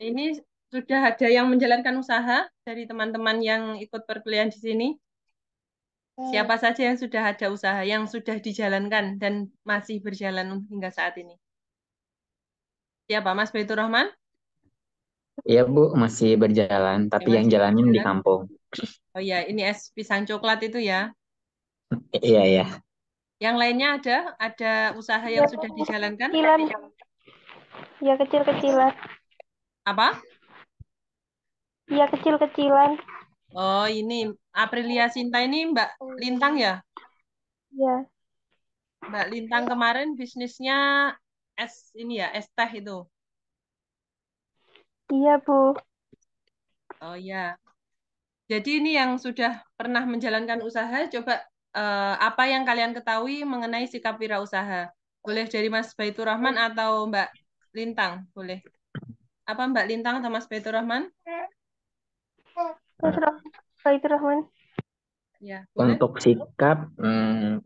Ini sudah ada yang menjalankan usaha dari teman-teman yang ikut perkuliahan di sini. Siapa saja yang sudah ada usaha yang sudah dijalankan dan masih berjalan hingga saat ini? Siapa, Mas Baitur Rahman? Iya Bu, masih berjalan, Ya, tapi yang masih jalanin di berjalan. kampung. Oh ya, ini es pisang coklat itu ya. Iya, iya. Yang lainnya ada usaha yang Ya, sudah dijalankan? kecilan. Ya, kecil-kecilan. Apa? Ya, kecil-kecilan. Oh, ini Aprilia Sinta ini Mbak Lintang ya? Ya, Mbak Lintang kemarin bisnisnya es ini ya, es teh itu. iya Bu. Oh ya. Jadi ini yang sudah pernah menjalankan usaha, coba apa yang kalian ketahui mengenai sikap wirausaha? Boleh dari Mas Baitur Rahman atau Mbak Lintang? Boleh. Apa Mbak Lintang atau Mas Baitur Rahman? Terus Pak itu Rahman. Ya, boleh. Untuk sikap,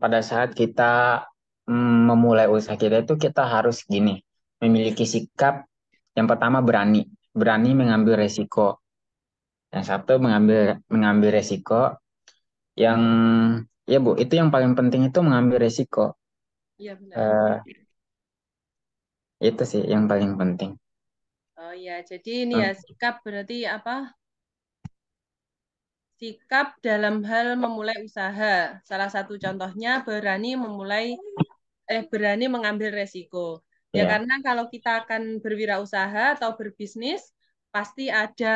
pada saat kita memulai usaha kita itu kita harus gini, memiliki sikap yang pertama berani, berani mengambil resiko. Yang satu mengambil mengambil resiko, yang ya Bu, itu yang paling penting itu mengambil resiko. Iya benar. Eh, itu sih yang paling penting. Oh ya, jadi ini ya Hmm, sikap berarti apa? Sikap dalam hal memulai usaha. Salah satu contohnya berani mengambil resiko. Ya ya, karena kalau kita akan berwirausaha atau berbisnis, pasti ada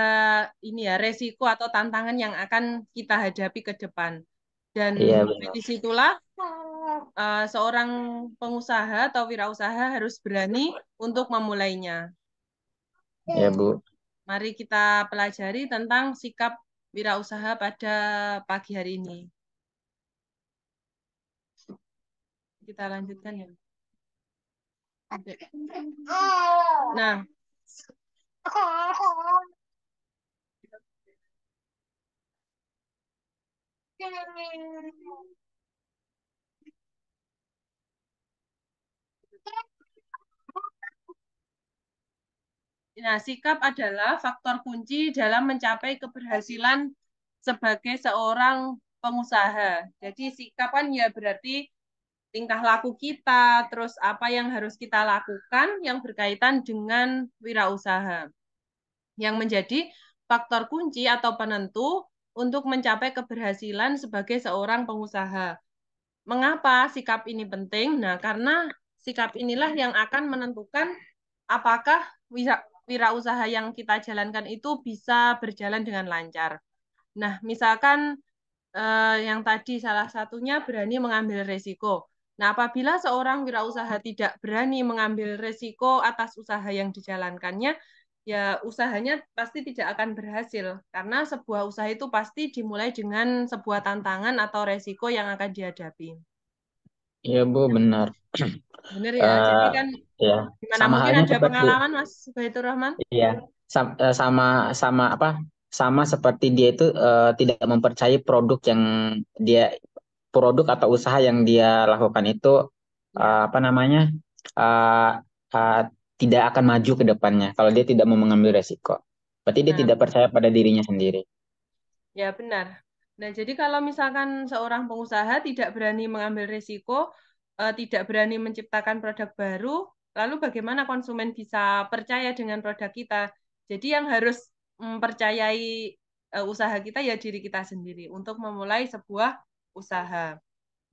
ini ya resiko atau tantangan yang akan kita hadapi ke depan. Dan iya benar. disitulah seorang pengusaha atau wirausaha harus berani untuk memulainya. Ya Bu. Mari kita pelajari tentang sikap wirausaha pada pagi hari ini. Kita lanjutkan ya. Oke. Nah, sikap adalah faktor kunci dalam mencapai keberhasilan sebagai seorang pengusaha. Jadi sikap kan ya berarti tingkah laku kita, terus apa yang harus kita lakukan yang berkaitan dengan wirausaha. Yang menjadi faktor kunci atau penentu untuk mencapai keberhasilan sebagai seorang pengusaha. Mengapa sikap ini penting? Nah, karena sikap inilah yang akan menentukan apakah wirausaha yang kita jalankan itu bisa berjalan dengan lancar. Nah, misalkan yang tadi salah satunya berani mengambil resiko. Nah, apabila seorang wirausaha tidak berani mengambil resiko atas usaha yang dijalankannya, ya usahanya pasti tidak akan berhasil. Karena sebuah usaha itu pasti dimulai dengan sebuah tantangan atau resiko yang akan dihadapi. Iya Bu, benar. Benar ya. Jadi Eh kan ya, gimana sama mungkin halnya ada seperti pengalaman Mas Baitur Rahman? iya, sama sama apa? Sama seperti dia itu tidak mempercayai dia produk atau usaha yang dia lakukan itu Ya. apa namanya? eh eh, tidak akan maju ke depannya kalau dia tidak mau mengambil resiko. Berarti dia Nah, tidak percaya pada dirinya sendiri. ya benar. Nah, jadi kalau misalkan seorang pengusaha tidak berani mengambil risiko, tidak berani menciptakan produk baru, lalu bagaimana konsumen bisa percaya dengan produk kita? Jadi yang harus mempercayai usaha kita ya diri kita sendiri untuk memulai sebuah usaha.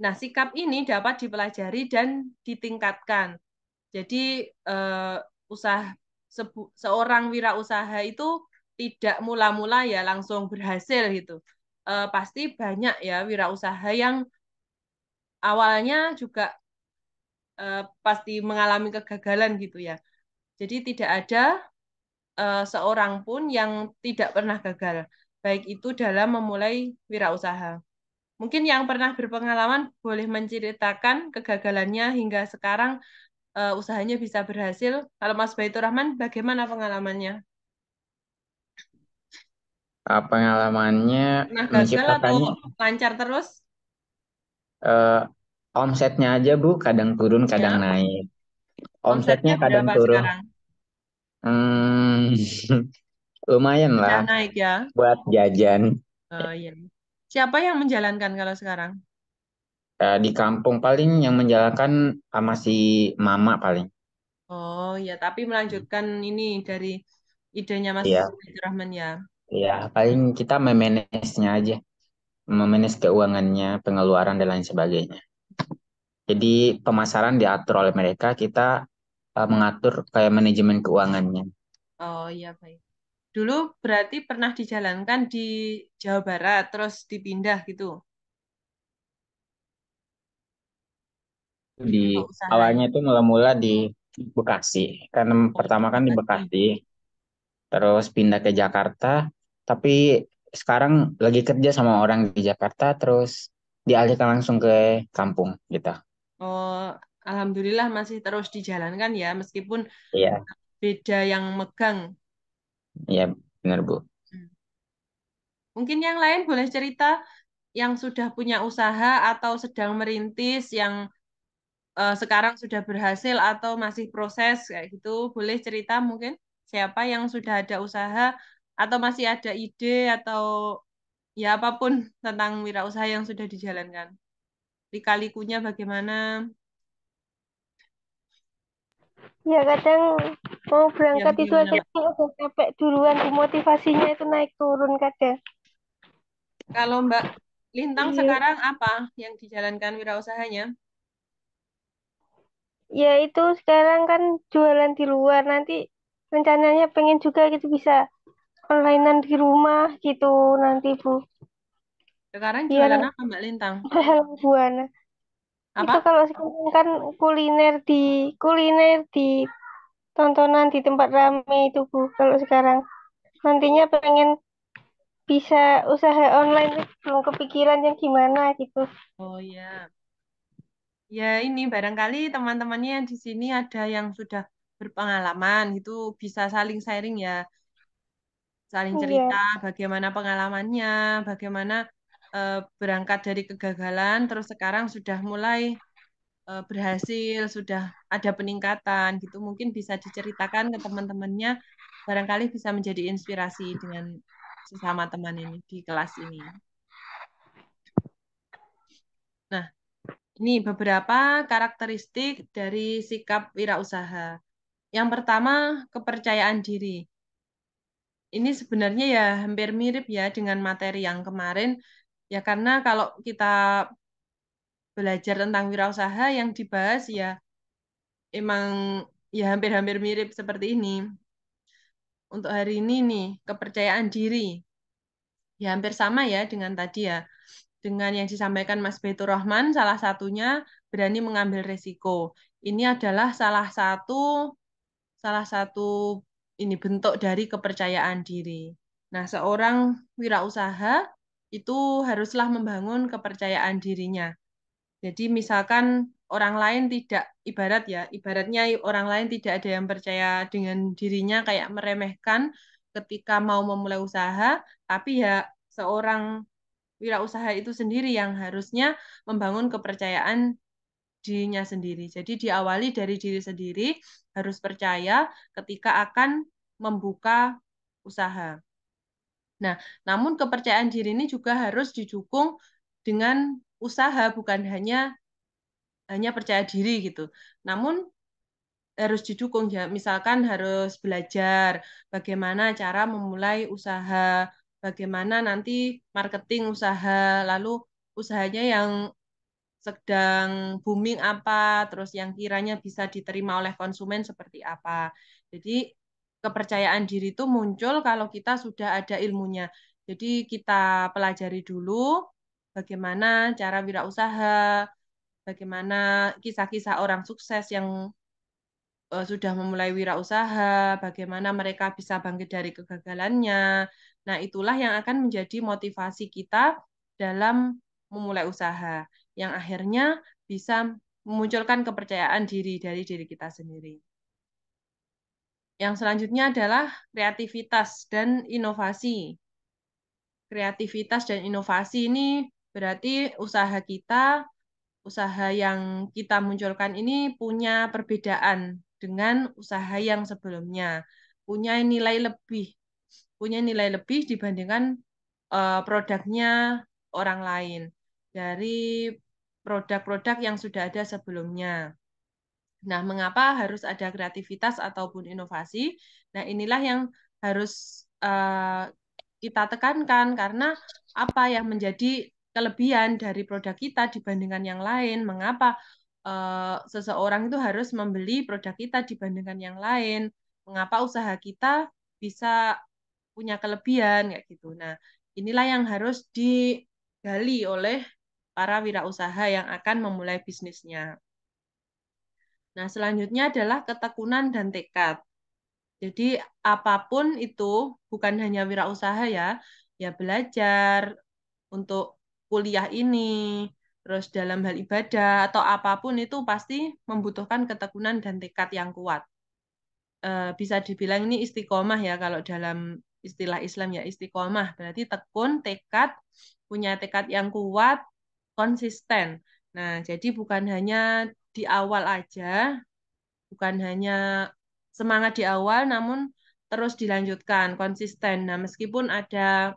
Nah, sikap ini dapat dipelajari dan ditingkatkan. Jadi usaha seorang wirausaha itu tidak mula-mula ya langsung berhasil gitu. Pasti banyak ya wirausaha yang awalnya juga pasti mengalami kegagalan gitu ya. Jadi tidak ada seorang pun yang tidak pernah gagal, baik itu dalam memulai wirausaha. Mungkin yang pernah berpengalaman boleh menceritakan kegagalannya hingga sekarang usahanya bisa berhasil. Kalau Mas Baitur Rahman, bagaimana pengalamannya? Pengalamannya Pernah gagal atau menciptakannya lancar terus? eh, omsetnya aja Bu, kadang turun, kadang Ya, naik. omsetnya Omsetnya kadang berapa turun, sekarang? Hmm, lumayan Sudah lah naik ya? buat jajan. Oh iya. Siapa yang menjalankan kalau sekarang? Di kampung paling yang menjalankan masih mama paling. Oh ya, tapi melanjutkan ini dari idenya Mas Iya, Rahman ya. iya. Paling kita memanage-nya aja, memanage keuangannya, pengeluaran dan lain sebagainya. Jadi pemasaran diatur oleh mereka, kita mengatur kayak manajemen keuangannya. Oh iya, baik. Dulu berarti pernah dijalankan di Jawa Barat, terus dipindah gitu Di untuk usahanya. awalnya itu mula-mula di Bekasi, karena Oh, di pertama kan di Bekasi. Bekasi, terus pindah ke Jakarta, tapi sekarang lagi kerja sama orang di Jakarta, terus dialihkan langsung ke kampung gitu. Oh, alhamdulillah masih terus dijalankan ya, meskipun Iya, beda yang megang. iya benar Bu. Hmm. Mungkin yang lain boleh cerita yang sudah punya usaha atau sedang merintis, yang sekarang sudah berhasil atau masih proses kayak gitu. Boleh cerita mungkin siapa yang sudah ada usaha atau masih ada ide atau ya apapun tentang wirausaha yang sudah dijalankan. Lika-likunya bagaimana? Ya kadang mau Ya berangkat itu bagaimana, aja Mbak? udah capek duluan, motivasinya itu naik turun kadang. Kalau Mbak Lintang Iya. sekarang apa yang dijalankan wirausahanya? Ya itu sekarang kan jualan di luar, nanti rencananya pengen juga gitu bisa onlinean di rumah gitu nanti Bu. Sekarang Biar jualan apa Mbak Lintang? Buana. Itu Apa? kalau sekarang kan kuliner di tontonan di tempat rame itu Bu. Kalau sekarang nantinya pengen bisa usaha online, belum kepikiran yang gimana gitu. Oh ya. Ya ini barangkali teman-temannya yang di sini ada yang sudah berpengalaman gitu bisa saling sharing ya, saling cerita Iya. bagaimana pengalamannya, bagaimana berangkat dari kegagalan terus sekarang sudah mulai berhasil, sudah ada peningkatan gitu. Mungkin bisa diceritakan ke teman-temannya, barangkali bisa menjadi inspirasi dengan sesama teman ini di kelas ini. Nah, ini beberapa karakteristik dari sikap wirausaha. Yang pertama, kepercayaan diri. Ini sebenarnya ya hampir mirip ya dengan materi yang kemarin. Ya karena kalau kita belajar tentang wirausaha yang dibahas ya emang ya hampir-hampir mirip seperti ini. Untuk hari ini nih, kepercayaan diri. Ya hampir sama ya dengan tadi ya. Dengan yang disampaikan Mas Baitur Rahman, salah satunya berani mengambil resiko. Ini adalah salah satu ini bentuk dari kepercayaan diri. Nah, seorang wirausaha itu haruslah membangun kepercayaan dirinya. Jadi misalkan orang lain tidak ibaratnya orang lain tidak ada yang percaya dengan dirinya kayak meremehkan ketika mau memulai usaha, tapi ya seorang wirausaha itu sendiri yang harusnya membangun kepercayaan dirinya sendiri. Jadi diawali dari diri sendiri, harus percaya ketika akan membuka usaha. Nah, namun kepercayaan diri ini juga harus didukung dengan usaha, bukan hanya percaya diri gitu. Namun harus didukung ya. Misalkan harus belajar bagaimana cara memulai usaha, bagaimana nanti marketing usaha, lalu usahanya yang sedang booming apa, terus yang kiranya bisa diterima oleh konsumen seperti apa. Jadi kepercayaan diri itu muncul kalau kita sudah ada ilmunya. Jadi kita pelajari dulu bagaimana cara wirausaha, bagaimana kisah-kisah orang sukses yang sudah memulai wirausaha, bagaimana mereka bisa bangkit dari kegagalannya. Nah, itulah yang akan menjadi motivasi kita dalam memulai usaha, yang akhirnya bisa memunculkan kepercayaan diri dari diri kita sendiri. Yang selanjutnya adalah kreativitas dan inovasi. Kreativitas dan inovasi ini berarti usaha yang kita munculkan ini punya perbedaan dengan usaha yang sebelumnya. punya nilai lebih dibandingkan produknya orang lain dari produk-produk yang sudah ada sebelumnya. Nah, mengapa harus ada kreativitas ataupun inovasi? Nah, inilah yang harus kita tekankan karena apa yang menjadi kelebihan dari produk kita dibandingkan yang lain? Mengapa seseorang itu harus membeli produk kita dibandingkan yang lain? Mengapa usaha kita bisa punya kelebihan kayak gitu. Nah, inilah yang harus digali oleh para wirausaha yang akan memulai bisnisnya. Nah, selanjutnya adalah ketekunan dan tekad. Jadi apapun itu bukan hanya wirausaha ya, ya belajar untuk kuliah ini, terus dalam hal ibadah atau apapun itu pasti membutuhkan ketekunan dan tekad yang kuat. Bisa dibilang ini istiqomah ya kalau dalam istilah Islam ya istiqomah berarti tekun, tekad, punya tekad yang kuat, konsisten. Nah, jadi bukan hanya di awal aja, bukan hanya semangat di awal, namun terus dilanjutkan, konsisten. Nah, meskipun ada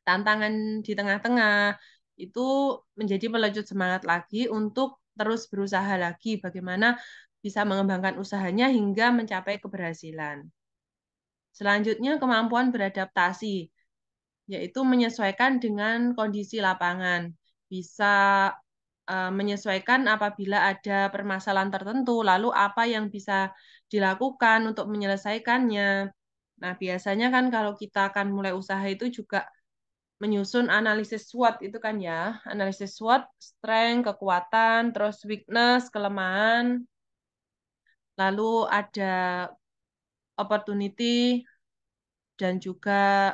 tantangan di tengah-tengah, itu menjadi pelecut semangat lagi untuk terus berusaha lagi bagaimana bisa mengembangkan usahanya hingga mencapai keberhasilan. Selanjutnya, kemampuan beradaptasi, yaitu menyesuaikan dengan kondisi lapangan. Bisa menyesuaikan apabila ada permasalahan tertentu, lalu apa yang bisa dilakukan untuk menyelesaikannya. Nah, biasanya kan kalau kita akan mulai usaha itu juga menyusun analisis SWOT itu kan ya, analisis SWOT, strength, kekuatan, terus weakness, kelemahan, lalu ada opportunity, dan juga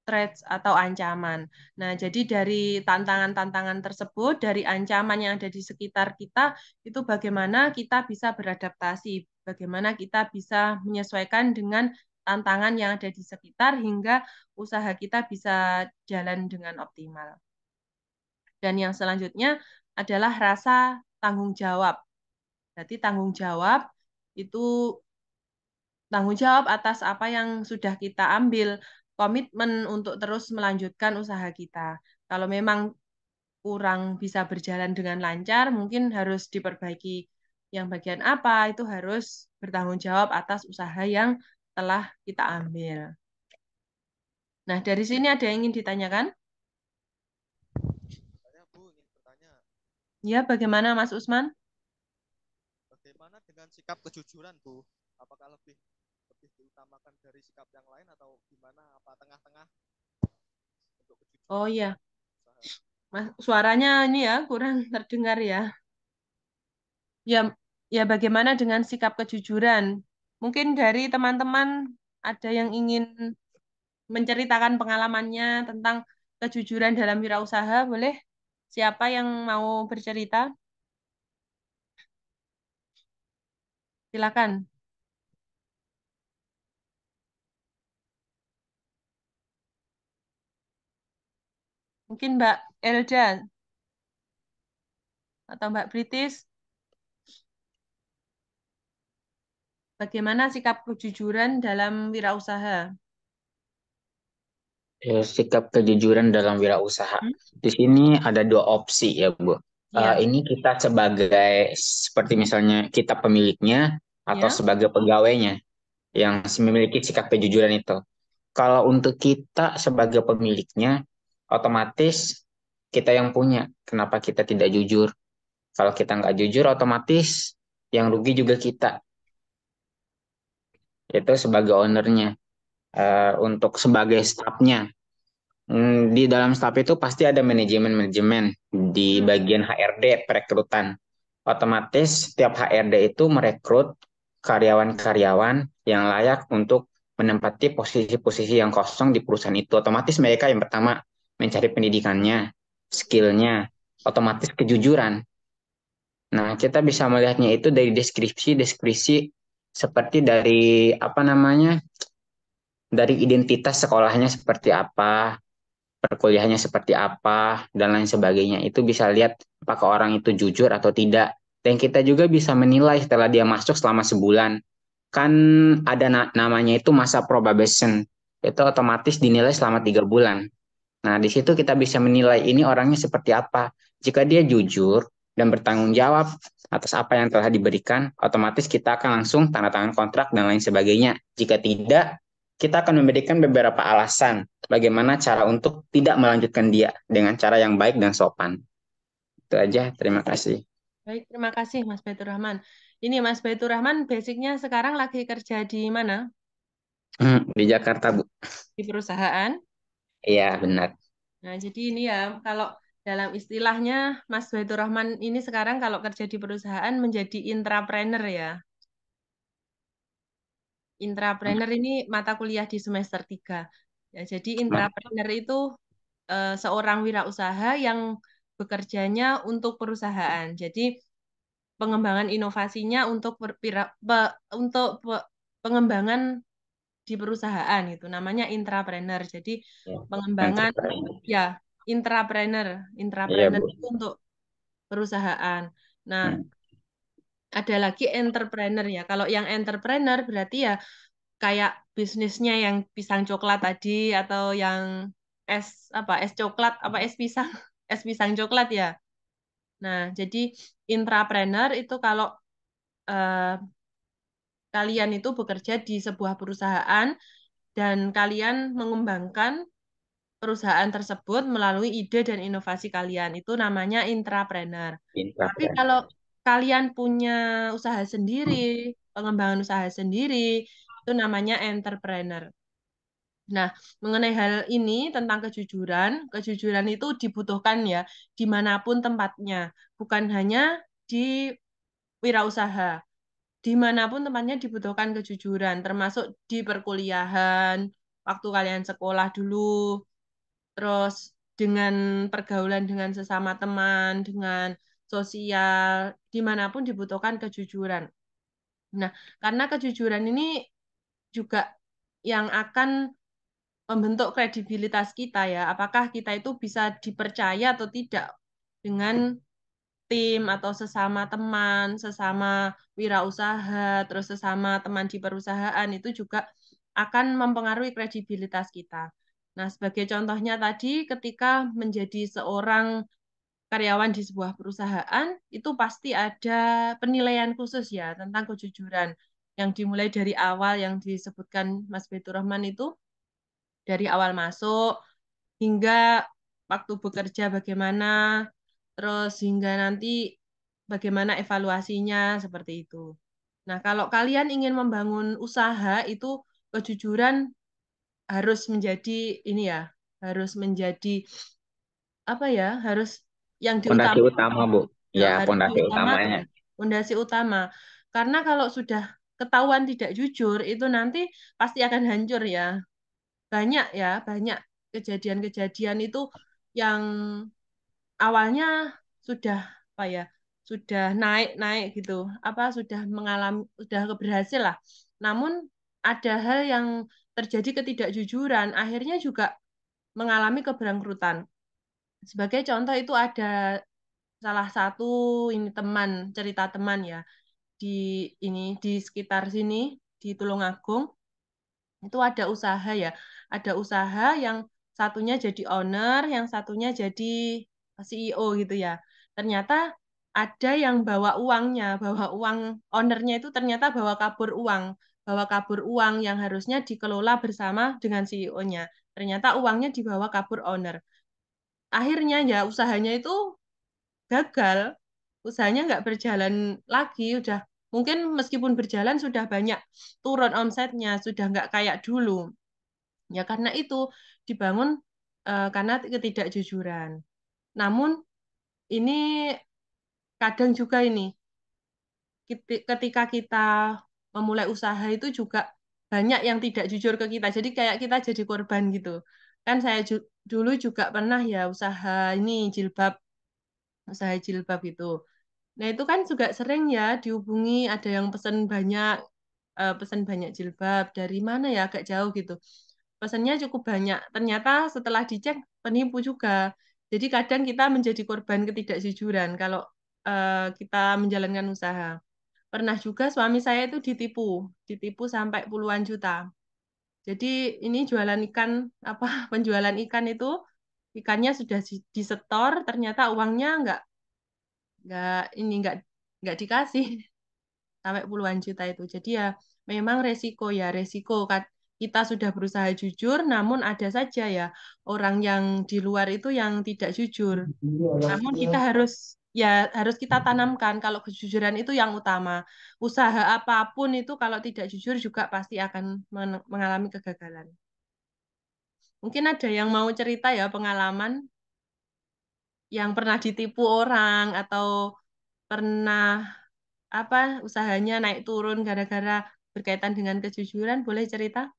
threats atau ancaman. Nah, jadi dari tantangan-tantangan tersebut, dari ancaman yang ada di sekitar kita, itu bagaimana kita bisa beradaptasi, bagaimana kita bisa menyesuaikan dengan tantangan yang ada di sekitar hingga usaha kita bisa jalan dengan optimal. Dan yang selanjutnya adalah rasa tanggung jawab. Jadi tanggung jawab itu tanggung jawab atas apa yang sudah kita ambil, komitmen untuk terus melanjutkan usaha kita. Kalau memang kurang bisa berjalan dengan lancar, mungkin harus diperbaiki yang bagian apa, itu harus bertanggung jawab atas usaha yang telah kita ambil. Nah, dari sini ada yang ingin ditanyakan? Saya Bu ingin bertanya, Ya, bagaimana Mas Usman? bagaimana dengan sikap kejujuran Bu? Apakah lebih diutamakan dari sikap yang lain atau gimana? Apa tengah-tengah untuk kejujuran Oh iya, usaha? Mas, suaranya ini ya kurang terdengar ya. Ya, ya bagaimana dengan sikap kejujuran? Mungkin dari teman-teman ada yang ingin menceritakan pengalamannya tentang kejujuran dalam wirausaha, boleh? Siapa yang mau bercerita? Silakan. Mungkin Mbak Elda atau Mbak British, bagaimana sikap kejujuran dalam wirausaha? Sikap kejujuran dalam wirausaha. Hmm? Di sini ada dua opsi ya, Bu. Ya, Ini kita sebagai seperti misalnya kita pemiliknya atau ya. sebagai pegawainya yang memiliki sikap kejujuran itu. Kalau untuk kita sebagai pemiliknya, otomatis kita yang punya. Kenapa kita tidak jujur? Kalau kita nggak jujur, otomatis yang rugi juga kita. Itu sebagai ownernya. Untuk sebagai staffnya, di dalam staff itu pasti ada manajemen-manajemen di Hmm. bagian HRD perekrutan. Otomatis setiap HRD itu merekrut karyawan-karyawan yang layak untuk menempati posisi-posisi yang kosong di perusahaan itu. Otomatis mereka yang pertama mencari pendidikannya, skillnya, otomatis kejujuran. Nah, kita bisa melihatnya itu dari deskripsi seperti dari apa namanya, dari identitas sekolahnya seperti apa, perkuliahannya seperti apa, dan lain sebagainya. Itu bisa lihat apakah orang itu jujur atau tidak. Dan kita juga bisa menilai setelah dia masuk selama sebulan. kan ada namanya itu masa probation. Itu otomatis dinilai selama 3 bulan. Nah, di situ kita bisa menilai ini orangnya seperti apa. Jika dia jujur dan bertanggung jawab atas apa yang telah diberikan, otomatis kita akan langsung tanda tangan kontrak dan lain sebagainya. Jika tidak, kita akan memberikan beberapa alasan bagaimana cara untuk tidak melanjutkan dia dengan cara yang baik dan sopan. Itu aja, terima kasih. Baik, terima kasih Mas Baitur Rahman. Ini Mas Baitur Rahman basicnya sekarang lagi kerja di mana? Di Jakarta, Bu. Di perusahaan. Iya, benar. Nah, jadi ini ya, kalau dalam istilahnya Mas Baitur Rahman ini sekarang kalau kerja di perusahaan menjadi intrapreneur ya. Intrapreneur ini mata kuliah di semester 3. Ya, jadi intrapreneur itu seorang wirausaha yang bekerjanya untuk perusahaan. Jadi pengembangan inovasinya untuk pengembangan di perusahaan itu namanya intrapreneur. Jadi Ya, pengembangan entrepreneur. ya intrapreneur, Iya, intrapreneur Bu. itu untuk perusahaan. Nah, Hmm. ada lagi entrepreneur ya. Kalau yang entrepreneur berarti ya kayak bisnisnya yang pisang coklat tadi atau yang es coklat apa es pisang es pisang coklat ya. Nah, jadi intrapreneur itu kalau eh, kalian itu bekerja di sebuah perusahaan dan kalian mengembangkan perusahaan tersebut melalui ide dan inovasi kalian. Itu namanya intrapreneur. Tapi Entrepreneur. kalau kalian punya usaha sendiri, pengembangan usaha sendiri, itu namanya entrepreneur. Nah, mengenai hal ini tentang kejujuran, kejujuran itu dibutuhkan ya dimanapun tempatnya, bukan hanya di wirausaha. Dimanapun tempatnya dibutuhkan kejujuran, termasuk di perkuliahan, waktu kalian sekolah dulu, terus dengan pergaulan dengan sesama teman, dengan sosial, dimanapun dibutuhkan kejujuran. Nah, karena kejujuran ini juga yang akan membentuk kredibilitas kita ya, apakah kita itu bisa dipercaya atau tidak dengan tim atau sesama teman, sesama wirausaha, terus sesama teman di perusahaan itu juga akan mempengaruhi kredibilitas kita. Nah, sebagai contohnya tadi ketika menjadi seorang karyawan di sebuah perusahaan, itu pasti ada penilaian khusus ya tentang kejujuran yang dimulai dari awal yang disebutkan Mas Baitur Rahman itu dari awal masuk hingga waktu bekerja bagaimana, terus hingga nanti bagaimana evaluasinya seperti itu. Nah, kalau kalian ingin membangun usaha itu kejujuran harus menjadi ini ya, harus menjadi apa ya, harus yang Fondasi diutamakan, utama, Bu. ya, Ya, harus fondasi diutamakan, utamanya. fondasi utama. Karena kalau sudah ketahuan tidak jujur, itu nanti pasti akan hancur ya. Banyak ya, banyak kejadian-kejadian itu yang awalnya sudah apa ya, sudah naik-naik gitu, apa sudah mengalami, sudah berhasil lah. Namun ada hal yang terjadi ketidakjujuran, akhirnya juga mengalami keberangkrutan. Sebagai contoh itu ada salah satu ini teman, cerita teman ya di di sekitar sini di Tulungagung itu ada usaha ya, ada usaha yang satunya jadi owner, yang satunya jadi CEO gitu ya. Ternyata ada yang bawa uangnya, bawa uang ownernya itu ternyata bawa kabur uang yang harusnya dikelola bersama dengan CEO-nya. Ternyata uangnya dibawa kabur owner. Akhirnya ya usahanya itu gagal, usahanya nggak berjalan lagi, udah mungkin meskipun berjalan sudah banyak turun omsetnya, sudah nggak kayak dulu. Ya karena itu dibangun karena ketidakjujuran. Namun ini kadang juga ini ketika kita memulai usaha itu juga banyak yang tidak jujur ke kita. Jadi kayak kita jadi korban gitu. Kan saya dulu juga pernah ya usaha jilbab itu. Nah, itu kan juga sering ya dihubungi ada yang pesan banyak jilbab dari mana ya agak jauh gitu. Pesannya cukup banyak. Ternyata setelah dicek penipu juga. Jadi kadang kita menjadi korban ketidakjujuran kalau kita menjalankan usaha. pernah juga suami saya itu ditipu sampai puluhan juta. Jadi ini jualan ikan apa penjualan ikan itu ikannya sudah disetor, ternyata uangnya nggak ini nggak dikasih sampai puluhan juta itu. Jadi ya memang resiko kita sudah berusaha jujur, namun ada saja ya orang yang di luar itu yang tidak jujur. Namun kita harus kita tanamkan kalau kejujuran itu yang utama. Usaha apapun itu kalau tidak jujur juga pasti akan mengalami kegagalan. Mungkin ada yang mau cerita ya pengalaman yang pernah ditipu orang atau pernah apa usahanya naik turun gara-gara berkaitan dengan kejujuran, boleh cerita?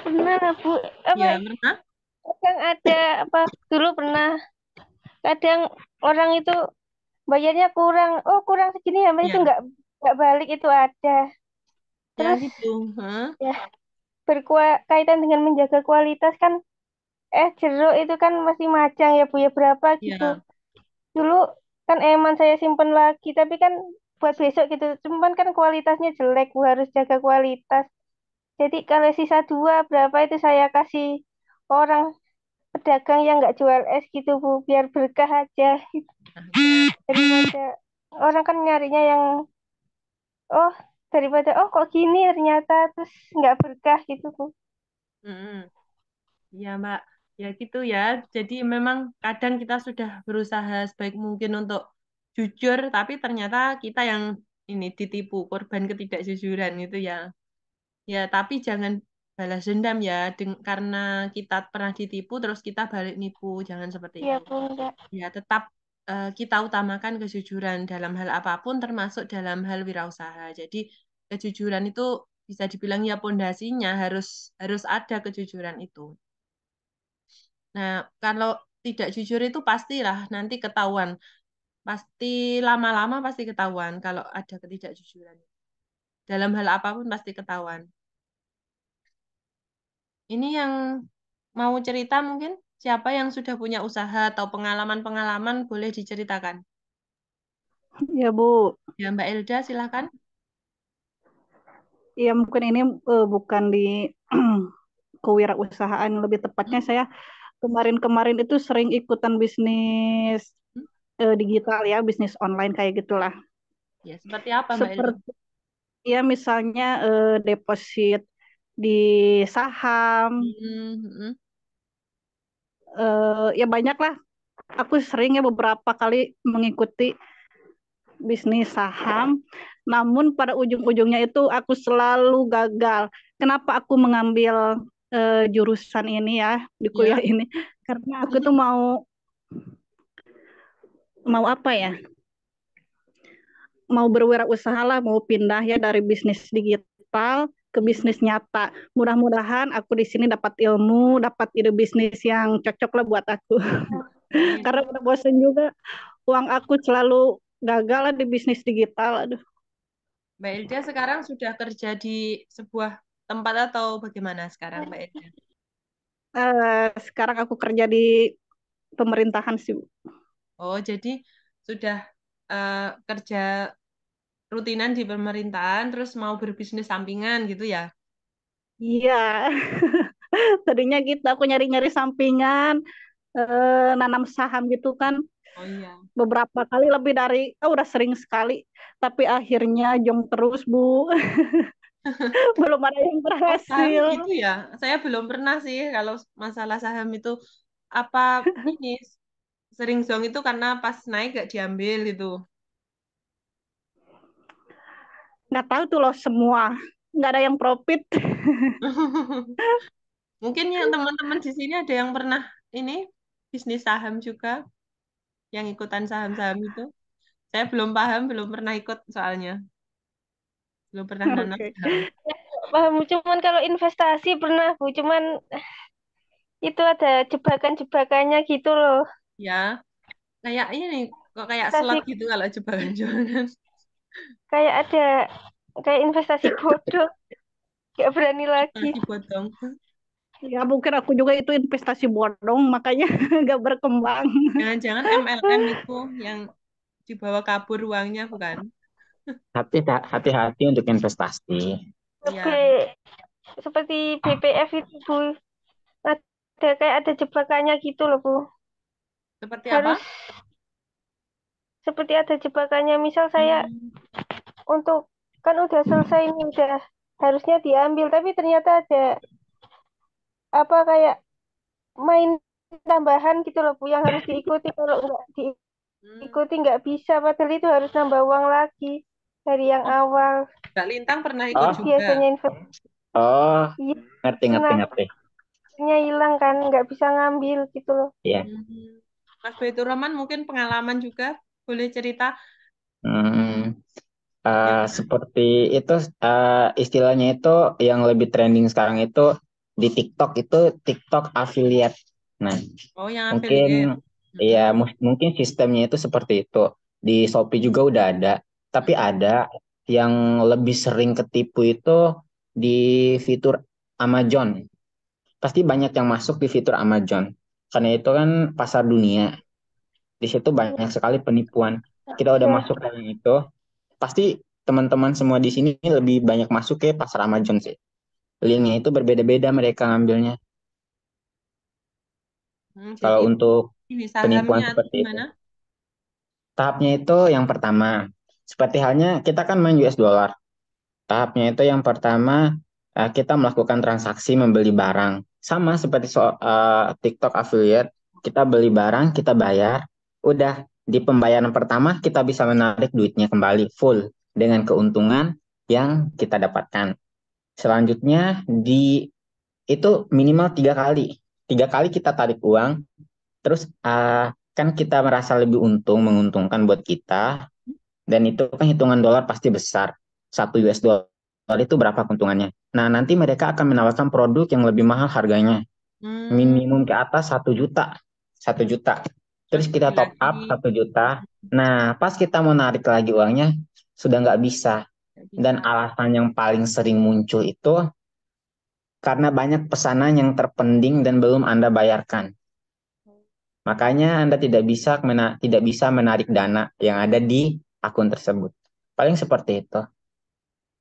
Pernah Bu, apa Ya, pernah. yang ada apa dulu pernah kadang orang itu bayarnya kurang, oh kurang segini ya, itu Ya, nggak balik itu ada. ya Terus gitu. Hah? ya berkaitan dengan menjaga kualitas kan, jeruk itu kan masih majang ya Bu ya, berapa gitu. Ya. Dulu kan eman saya simpen lagi, tapi kan buat besok gitu. Cuman kan kualitasnya jelek Bu, harus jaga kualitas. Jadi kalau sisa dua berapa itu saya kasih orang pedagang yang nggak jual es gitu Bu, biar berkah aja. Nah, ya. Daripada orang kan nyarinya yang oh daripada oh kok gini ternyata terus nggak berkah gitu Bu. Mm-mm. Ya, Mbak. Ya gitu ya. Jadi memang kadang kita sudah berusaha sebaik mungkin untuk jujur, tapi ternyata kita yang ini ditipu, korban ketidakjujuran itu ya. Ya, tapi jangan balas dendam ya, karena kita pernah ditipu terus kita balik nipu, jangan seperti Iya itu. Bu, enggak. Ya, tetap kita utamakan kejujuran dalam hal apapun, termasuk dalam hal wirausaha. Jadi, kejujuran itu bisa dibilang ya pondasinya harus harus ada kejujuran itu. Nah, kalau tidak jujur itu pastilah nanti ketahuan. Pasti lama-lama pasti ketahuan kalau ada ketidakjujuran. Dalam hal apapun pasti ketahuan. Ini yang mau cerita mungkin siapa yang sudah punya usaha atau pengalaman-pengalaman boleh diceritakan. Ya Bu, Ya Mbak Elda silakan. ya mungkin ini bukan di kewirausahaan, lebih tepatnya saya kemarin-kemarin itu sering ikutan bisnis digital ya, bisnis online kayak gitulah. Ya seperti apa Mbak Elda? Seperti ya misalnya deposit di saham, Hmm. ya banyak lah. Aku sering ya beberapa kali mengikuti bisnis saham, namun pada ujung-ujungnya itu aku selalu gagal. Kenapa aku mengambil jurusan ini ya di kuliah Ya. ini? Karena aku tuh mau mau apa ya? Mau berwirausaha lah, mau pindah ya dari bisnis digital ke bisnis nyata. Mudah-mudahan aku di sini dapat ilmu, dapat ide bisnis yang cocok lah buat aku. Amin. Karena udah bosen juga uang aku selalu gagal lah di bisnis digital. Aduh. Mbak Elda sekarang sudah kerja di sebuah tempat atau bagaimana sekarang Mbak Elda? Sekarang aku kerja di pemerintahan sih. Oh jadi sudah kerja rutinan di pemerintahan terus mau berbisnis sampingan gitu ya? Iya, tadinya gitu aku nyari-nyari sampingan, nanam saham gitu kan. Oh iya. Beberapa kali lebih dari, udah sering sekali. Tapi akhirnya jong terus, Bu. Belum ada yang Oh, saham berhasil. gitu ya. Saya belum pernah sih kalau masalah saham itu apa ini sering zong itu karena pas naik gak diambil itu. Nggak tahu tuh loh semua. Nggak ada yang profit. Mungkin yang teman-teman di sini ada yang pernah ini bisnis saham juga, yang ikutan saham-saham itu. Saya belum paham, belum pernah ikut soalnya. Belum pernah nanam Oke. saham. Paham, cuman kalau investasi pernah Bu, cuman itu ada jebakan-jebakannya gitu loh. Ya, kayak ini kok kayak Investasi slot gitu kalau jebakan-jebakan. kayak ada kayak investasi bodoh, gak berani lagi. Masih bodong. Ya mungkin aku juga itu investasi bodong, makanya nggak berkembang. Jangan-jangan MLM itu yang dibawa kabur uangnya bukan? hati-hati untuk investasi. Iya. Seperti BPF itu Bu, ada jebakannya gitu loh Bu. Seperti apa? Harus seperti ada jebakannya. Misal saya untuk kan udah selesai ini udah harusnya diambil, tapi ternyata ada apa kayak main tambahan gitu loh Bu yang harus diikuti. Kalau nggak diikuti nggak bisa, padahal itu harus nambah uang lagi dari yang awal. Mbak Lintang pernah ikut Oh, juga. Biasanya investasinya oh, ngerti. hilang kan, nggak bisa ngambil gitu loh. Iya. Mas Baitur Rahman mungkin pengalaman juga, boleh cerita. Hmm, Ya. seperti itu, istilahnya itu yang lebih trending sekarang itu di TikTok itu TikTok affiliate. Nah, Oh, yang mungkin affiliate. ya mungkin sistemnya itu seperti itu. Di Shopee juga udah ada, tapi ada yang lebih sering ketipu itu di fitur Amazon. Pasti banyak yang masuk di fitur Amazon. Karena itu kan pasar dunia. Di situ banyak sekali penipuan. Kita udah Iya. masuk ke yang itu, pasti teman-teman semua di sini lebih banyak masuk ke pasar Amazon sih. Linknya itu berbeda-beda mereka ngambilnya. Jadi Kalau untuk ini penipuan sahamnya atau seperti itu. gimana? Tahapnya itu yang pertama. Seperti halnya kita kan main US dollar. Tahapnya itu yang pertama, kita melakukan transaksi membeli barang. Sama seperti TikTok affiliate, kita beli barang, kita bayar. Udah di pembayaran pertama kita bisa menarik duitnya kembali full dengan keuntungan yang kita dapatkan. Selanjutnya itu minimal 3 kali. 3 kali kita tarik uang, terus kan kita merasa lebih menguntungkan buat kita, dan itu kan hitungan dolar pasti besar. 1 US dollar itu berapa keuntungannya. Nah, nanti mereka akan menawarkan produk yang lebih mahal harganya. Minimum ke atas 1 juta. 1 juta. Terus Harus kita beli top lagi. up 1 juta. Nah, pas kita mau narik lagi uangnya, sudah nggak bisa. Nggak Dan bisa. alasan yang paling sering muncul itu karena banyak pesanan yang terpending dan belum Anda bayarkan. Makanya Anda tidak bisa menarik dana yang ada di akun tersebut. Paling seperti itu.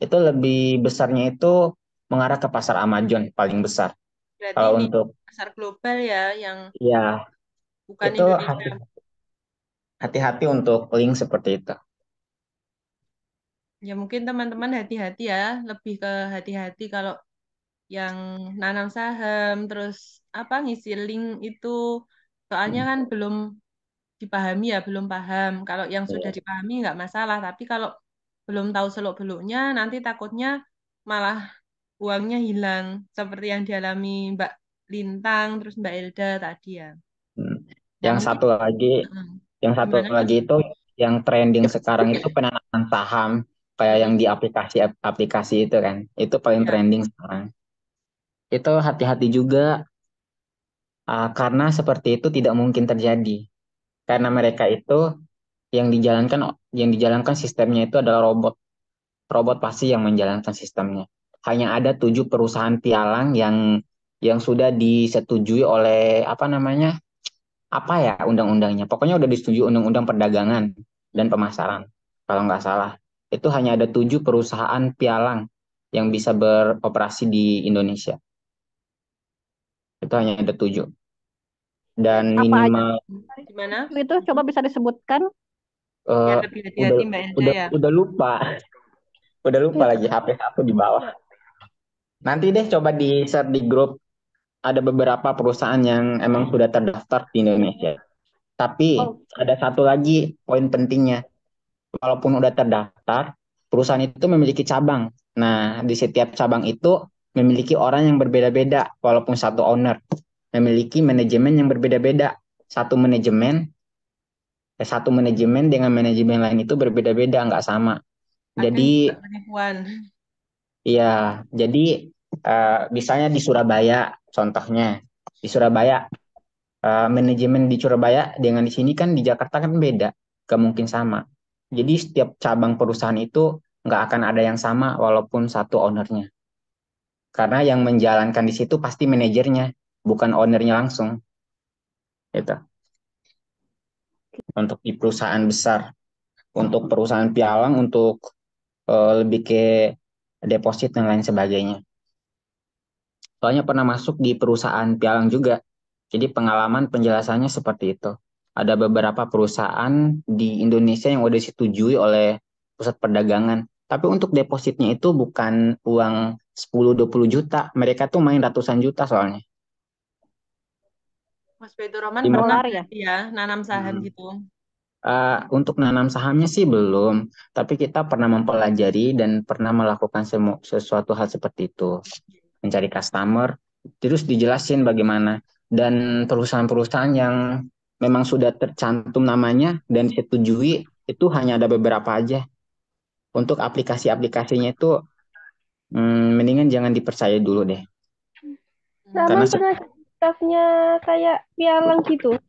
Itu lebih besarnya itu mengarah ke pasar Amazon paling besar. Berarti Kalau ini untuk pasar global ya, yang ya bukan itu Indonesia. hati-hati untuk link seperti itu. Ya mungkin teman-teman hati-hati ya, lebih ke hati-hati kalau yang nanam saham, terus apa ngisi link itu, soalnya kan belum dipahami ya, belum paham. Kalau yang sudah Iya. dipahami nggak masalah, tapi kalau belum tahu seluk-beluknya, nanti takutnya malah uangnya hilang, seperti yang dialami Mbak Lintang, terus Mbak Elda tadi ya. Hmm. Nah Yang mungkin satu lagi, mm, yang satu gimana Mas? lagi itu yang trending sekarang itu penanaman saham kayak yang Mm-mm. di aplikasi itu kan. Itu paling Ya. trending sekarang. Itu hati-hati juga, karena seperti itu tidak mungkin terjadi. Karena Mm. mereka itu yang dijalankan sistemnya itu adalah robot. Robot pasti yang menjalankan sistemnya. Hanya ada 7 perusahaan pialang yang sudah disetujui oleh apa namanya, apa ya undang-undangnya. Pokoknya udah disetujui undang-undang perdagangan dan Mm. pemasaran. Kalau nggak salah, itu hanya ada 7 perusahaan pialang yang bisa beroperasi di Indonesia. Itu hanya ada 7. Dan Apa aja minimal Gimana? itu? Coba bisa disebutkan. Biar eh, lebih udah hati-hati Mbak Elda udah ya. udah lupa, udah lupa lagi HP aku di bawah. Nanti deh coba di share di grup. Ada beberapa perusahaan yang emang sudah terdaftar di Indonesia. Tapi Oh, ada satu lagi poin pentingnya. Walaupun udah terdaftar, perusahaan itu memiliki cabang. Nah, di setiap cabang itu memiliki orang yang berbeda-beda, walaupun satu owner. Memiliki manajemen yang berbeda-beda. Satu manajemen dengan manajemen lain itu berbeda-beda, nggak sama. Kadang Jadi, juga penipuan. ya, jadi misalnya di Surabaya, contohnya, di Surabaya, manajemen di Surabaya dengan di sini kan di Jakarta kan beda, gak mungkin sama. Jadi setiap cabang perusahaan itu nggak akan ada yang sama walaupun satu ownernya. Karena yang menjalankan di situ pasti manajernya, bukan ownernya langsung. Itu untuk di perusahaan besar. untuk perusahaan pialang untuk lebih ke deposit dan lain sebagainya. Soalnya pernah masuk di perusahaan pialang juga. Jadi pengalaman penjelasannya seperti itu. Ada beberapa perusahaan di Indonesia yang udah disetujui oleh pusat perdagangan. Tapi untuk depositnya itu bukan uang 10-20 juta. Mereka tuh main ratusan juta soalnya. Mas Beto Roman Lima- pernah Dolar ya. berarti ya nanam saham Hmm. gitu. Untuk nanam sahamnya sih belum, tapi kita pernah mempelajari dan pernah melakukan sesuatu hal seperti itu, mencari customer, terus dijelasin bagaimana. Dan perusahaan-perusahaan yang memang sudah tercantum namanya dan disetujui itu hanya ada beberapa aja. Untuk aplikasi-aplikasinya itu mendingan jangan dipercaya dulu deh, karena Rahman pernah staffnya kayak pialang gitu.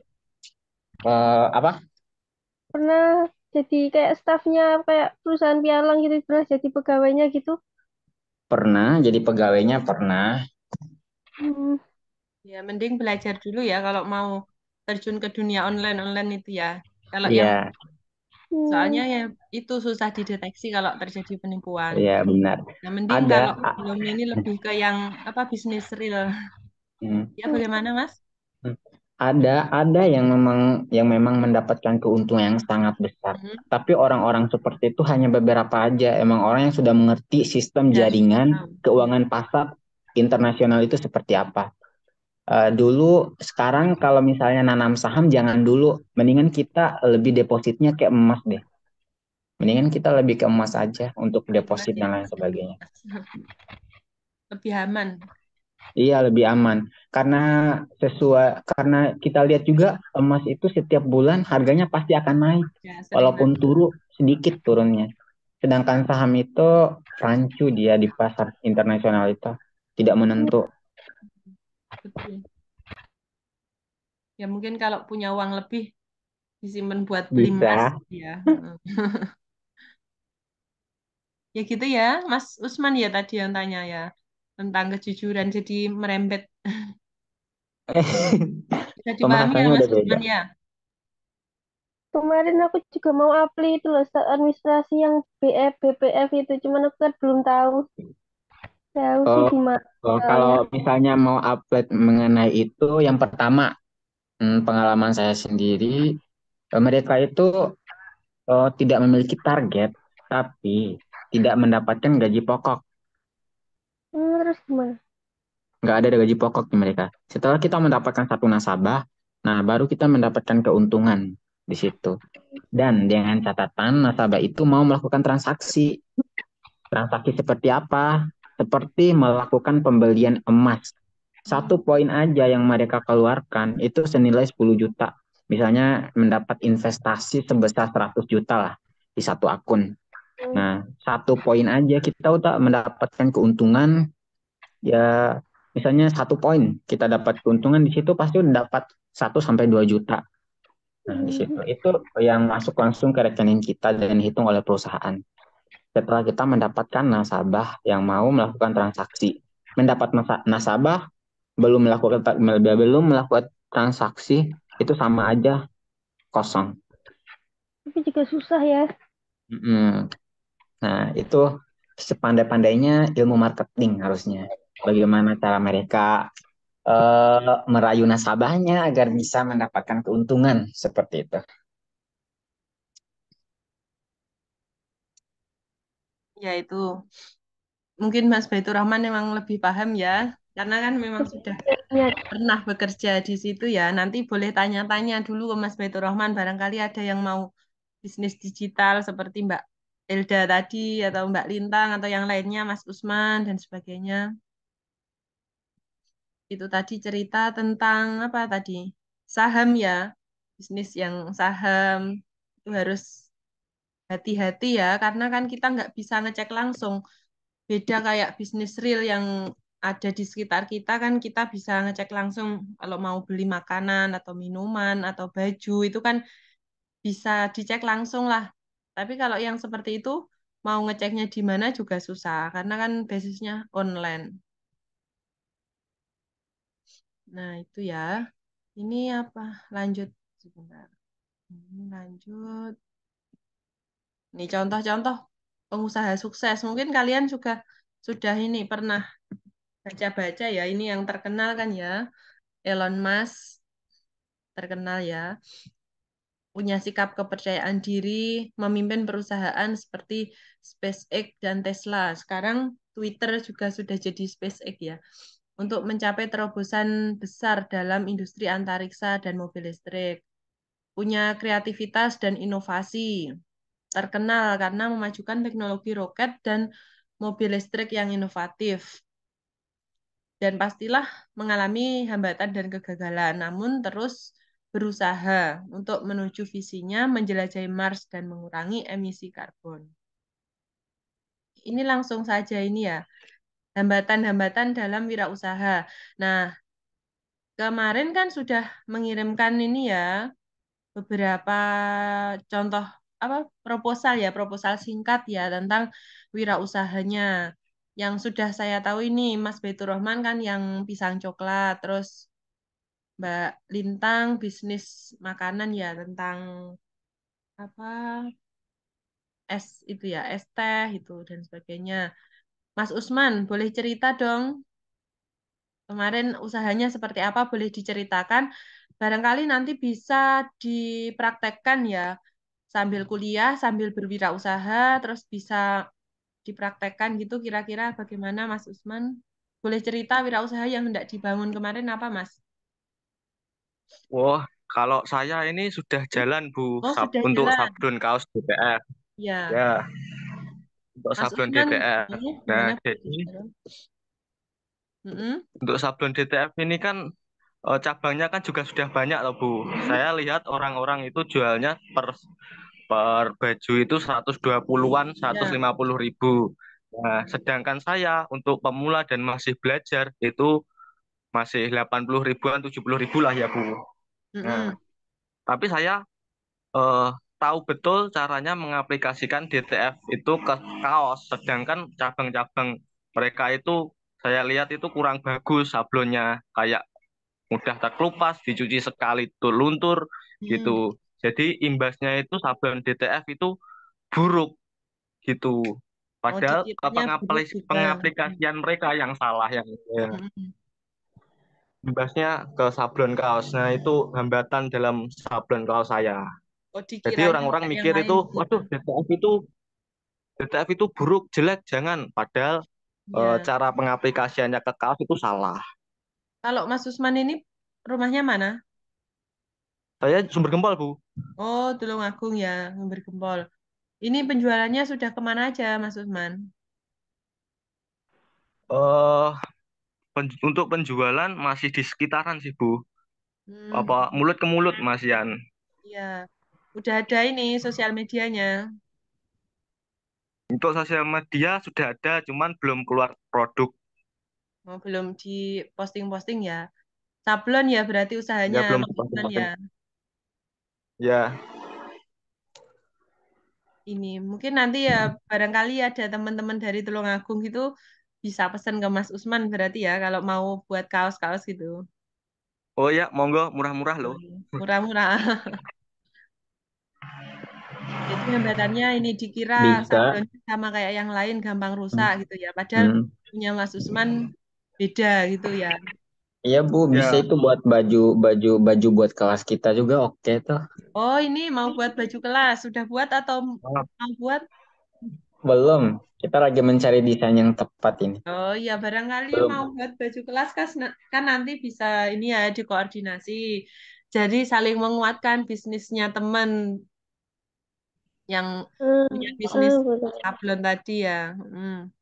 apa? Pernah jadi kayak staffnya kayak perusahaan pialang gitu. Pernah jadi pegawainya gitu. Pernah jadi pegawainya pernah. Hmm. Ya, mending belajar dulu ya kalau mau terjun ke dunia online-online itu ya. Kalau yang Iya, soalnya Hmm. ya itu susah dideteksi kalau terjadi penipuan. iya benar. Nah, mending Ada. kalau belum ini lebih ke yang apa bisnis real. Hmm. Ya, bagaimana, Mas? Ada yang memang mendapatkan keuntungan yang sangat besar. Mhm. Tapi orang-orang seperti itu hanya beberapa aja. Emang orang yang sudah mengerti sistem Ya, sudah jaringan tahu. keuangan pasar internasional itu seperti apa. Dulu, sekarang kalau misalnya nanam saham jangan dulu. Mendingan kita lebih depositnya ke emas deh. Mendingan kita lebih ke emas aja untuk Emas deposit ya. dan lain sebagainya. Lebih aman. Iya, lebih aman. Karena kita lihat juga emas itu setiap bulan harganya pasti akan naik. Ya, sering Walaupun naik. turun sedikit turunnya. Sedangkan saham itu rancu dia di pasar internasional itu tidak menentu. Betul. Ya, mungkin kalau punya uang lebih disimpan buat beli emas Bisa. ya. Ya gitu ya, Mas Usman ya tadi yang tanya ya tentang kejujuran jadi merembet. Bisa dipahami ya Pembahasannya Mas udah beda. Usman ya? Kemarin aku juga mau apply itu loh, administrasi yang BF, BPF itu. Cuman aku kan belum tahu. Tahu sih Oh, gimana kalau soalnya. misalnya mau update mengenai itu, yang pertama, pengalaman saya sendiri, mereka itu tidak memiliki target, tapi tidak mendapatkan gaji pokok. Terus gimana? Nggak ada gaji pokok di mereka. Setelah kita mendapatkan satu nasabah, nah baru kita mendapatkan keuntungan di situ. Dan dengan catatan nasabah itu mau melakukan transaksi. Transaksi seperti apa? Seperti melakukan pembelian emas. Satu poin aja yang mereka keluarkan itu senilai 10 juta. Misalnya mendapat investasi sebesar 100 juta lah di satu akun. Nah, satu poin aja kita udah mendapatkan keuntungan ya, misalnya satu poin kita dapat keuntungan di situ pasti udah dapat 1 sampai 2 juta. Nah, di situ itu yang masuk langsung ke rekening kita dan dihitung oleh perusahaan. Setelah kita mendapatkan nasabah yang mau melakukan transaksi, mendapat nasabah belum melakukan transaksi itu sama aja kosong. Tapi juga susah ya. Mm-mm. Nah, itu sepandai-pandainya ilmu marketing harusnya. Bagaimana cara mereka merayu nasabahnya agar bisa mendapatkan keuntungan seperti itu. Ya itu mungkin Mas Baitur Rahman memang lebih paham ya, karena kan memang sudah Ya, pernah bekerja di situ ya. Nanti boleh tanya-tanya dulu ke Mas Baitur Rahman, barangkali ada yang mau bisnis digital seperti Mbak Elda tadi atau Mbak Lintang atau yang lainnya, Mas Usman dan sebagainya. Itu tadi cerita tentang apa tadi? Saham ya, bisnis yang saham itu harus hati-hati ya, karena kan kita nggak bisa ngecek langsung. Beda kayak bisnis real yang ada di sekitar kita kan kita bisa ngecek langsung kalau mau beli makanan atau minuman atau baju itu kan bisa dicek langsung lah. Tapi kalau yang seperti itu mau ngeceknya di mana juga susah karena kan basisnya online. Nah, itu ya. Ini apa? Lanjut sebentar. Ini lanjut. Ini contoh-contoh pengusaha sukses. Mungkin kalian juga sudah ini pernah baca-baca ya. Ini yang terkenal kan ya. Elon Musk terkenal ya. Punya sikap kepercayaan diri, memimpin perusahaan seperti SpaceX dan Tesla. Sekarang Twitter juga sudah jadi SpaceX ya. Untuk mencapai terobosan besar dalam industri antariksa dan mobil listrik. Punya kreativitas dan inovasi. Terkenal karena memajukan teknologi roket dan mobil listrik yang inovatif. Dan pastilah mengalami hambatan dan kegagalan, namun terus berusaha untuk menuju visinya menjelajahi Mars dan mengurangi emisi karbon. Ini langsung saja ini ya, hambatan-hambatan dalam wirausaha. Nah, kemarin kan sudah mengirimkan ini ya, beberapa contoh proposal singkat ya tentang wirausahanya. Yang sudah saya tahu ini Mas Baitur Rahman kan yang pisang coklat, terus Mbak Lintang bisnis makanan ya tentang apa es itu ya, es teh itu dan sebagainya. Mas Usman, boleh cerita dong kemarin usahanya seperti apa, boleh diceritakan. Barangkali nanti bisa dipraktekkan ya sambil kuliah, sambil berwirausaha, terus bisa dipraktekkan gitu kira-kira bagaimana Mas Usman? Boleh cerita wirausaha yang hendak dibangun kemarin apa Mas? Wah, kalau saya ini sudah jalan Bu, Oh, sudah untuk jalan. sablon kaos DTF. Ya. Ya, untuk Mas sablon Usman, DTF. ini Nah, gimana? jadi Mm-mm. untuk sablon DTF ini kan cabangnya kan juga sudah banyak loh Bu. Mm-mm. Saya lihat orang-orang itu jualnya per baju itu 120-an, Ya. 150.000. Nah, sedangkan saya untuk pemula dan masih belajar itu masih 80 ribuan, 70 ribu lah ya Bu. Nah, Mm-mm. tapi saya eh, tahu betul caranya mengaplikasikan DTF itu ke kaos, sedangkan cabang-cabang mereka itu saya lihat itu kurang bagus sablonnya, kayak mudah terkelupas, dicuci sekali itu luntur Mm. gitu. Jadi imbasnya itu sablon DTF itu buruk gitu. Oh, Padahal dikiranya buruk juga. pengaplikasian mereka yang salah yang ya. Mm-mm. Imbasnya ke sablon kaos. Nah, itu hambatan dalam sablon kaos saya. Oh, Jadi dikiranya orang-orang enggak yang mikir lain itu, gitu. waduh DTF itu buruk, jelek, jangan. Padahal Ya. cara pengaplikasiannya ke kaos itu salah. Kalau Mas Usman ini rumahnya mana? Saya sumber gempol, Bu. Oh, Tulungagung ya, Sumber Gempol. Ini penjualannya sudah kemana aja, Mas Usman? eh untuk penjualan masih di sekitaran sih, Bu. Hmm, Apa mulut ke mulut, Mas Yan. ya. Udah ada ini sosial medianya. Untuk sosial media sudah ada, cuman belum keluar produk. Oh, belum di posting-posting ya. Sablon ya berarti usahanya Ya belum Mas Usman ya. posting-posting. Ya, Ini mungkin nanti ya barangkali ada teman-teman dari Tulungagung itu bisa pesan ke Mas Usman berarti ya kalau mau buat kaos-kaos gitu. oh ya, monggo murah-murah loh. Murah-murah. Jadi hambatannya ini dikira Bisa. sablonnya sama kayak yang lain gampang rusak Hmm. gitu ya. Padahal Hmm. punya Mas Usman beda gitu ya. Iya Bu, bisa Ya, itu buat baju buat kelas kita juga oke tuh. Oh ini mau buat baju kelas. Sudah buat atau mau buat? Belum, kita lagi mencari desain yang tepat ini. Oh iya barangkali mau Belum. buat baju kelas kan nanti bisa ini ya dikoordinasi. Jadi saling menguatkan bisnisnya teman yang punya bisnis Betul. sablon tadi ya. Hmm.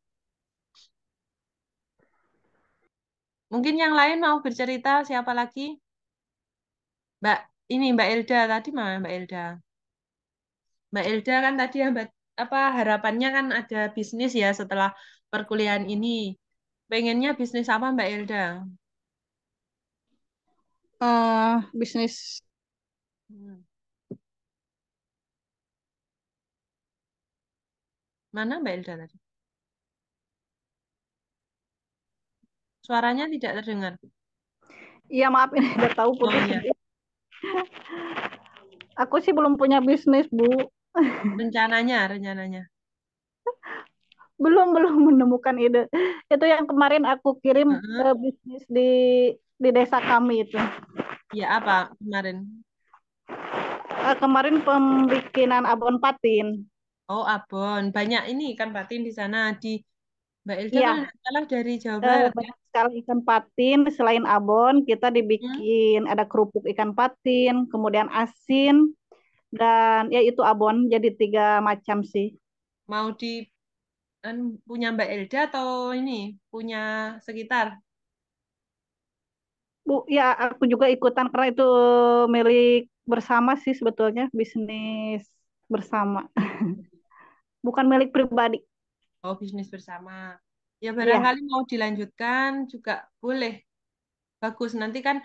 Mungkin yang lain mau bercerita siapa lagi? Mbak ini Mbak Elda tadi mana Mbak Elda? Mbak Elda kan tadi apa harapannya kan ada bisnis ya setelah perkuliahan ini. Pengennya bisnis apa Mbak Elda? Bisnis Hmm. Mana Mbak Elda tadi? Suaranya tidak terdengar. Iya maaf ini udah tahu Oh putus. iya. Aku sih belum punya bisnis, Bu. Rencananya. Belum menemukan ide. Itu yang kemarin aku kirim Heeh. bisnis di desa kami itu. Ya apa kemarin? Kemarin pembikinan abon patin. Oh, abon. Banyak ini ikan patin di sana. Di Mbak Ilda kalau Iya, nggak salah dari Jawa Barat ya. banyak sekali ikan patin. Selain abon, kita Hmm? dibikin ada kerupuk ikan patin, kemudian asin, dan ya itu abon. Jadi 3 macam sih. Mau di punya Mbak Ilda atau ini punya sekitar? Bu, ya aku juga ikutan karena itu milik bersama sih sebetulnya, bisnis bersama. Bukan milik pribadi. Oh, bisnis bersama. Ya Iya, barangkali mau dilanjutkan juga boleh. Bagus. Nanti kan